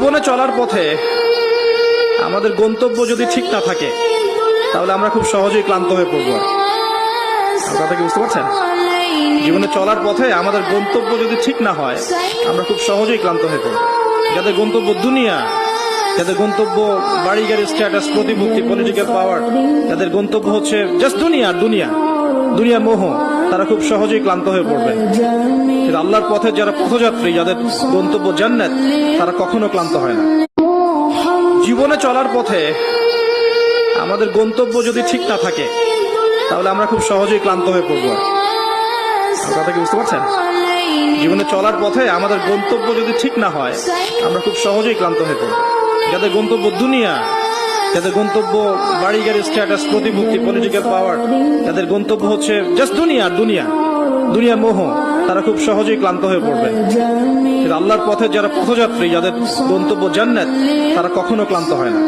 জীবনে চলার পথে আমাদের গন্তব্য যদি ঠিক না থাকে তাহলে আমরা খুব সহজেই ক্লান্ত হয়ে পড়ব। আমার কথা কি বুঝতে পারছেন? জীবনে চলার পথে আমাদের গন্তব্য যদি ঠিক না হয় আমরা খুব সহজেই ক্লান্ত হয়ে পড়ব। যাদের গন্তব্য দুনিয়া, যাদের গন্তব্য বাড়ি গাড়ি, স্ট্যাটাস, প্রতিপত্তি, পলিটিক্যাল পাওয়ার, যাদের গন্তব্য হচ্ছে জাস্ট দুনিয়ার মোহ, তারা খুব সহজেই ক্লান্ত হয়ে পড়বে। কিন্তু আল্লাহর পথে যারা পথযাত্রী, যাদের গন্তব্য জান্নাত, তারা কখনো ক্লান্ত হয় না। জীবনে চলার পথে আমাদের গন্তব্য যদি ঠিক না থাকে তাহলে আমরা খুব সহজেই ক্লান্ত হয়ে পড়ব। আমার কথা কি বুঝতে পারছেন? জীবনে চলার পথে আমাদের গন্তব্য যদি ঠিক না হয় আমরা খুব সহজেই ক্লান্ত হয়ে পড়ব। যাদের গন্তব্য দুনিয়া, যাদের গন্তব্য বাড়ি গাড়ি, স্ট্যাটাস, প্রতিপত্তি, পলিটিক্যাল পাওয়ার, যাদের গন্তব্য হচ্ছে জাস্ট দুনিয়ার মোহ, তারা খুব সহজেই ক্লান্ত হয়ে পড়বে। কিন্তু আল্লাহর পথে যারা পথযাত্রী, যাদের গন্তব্য জান্নাত, তারা কখনো ক্লান্ত হয় না।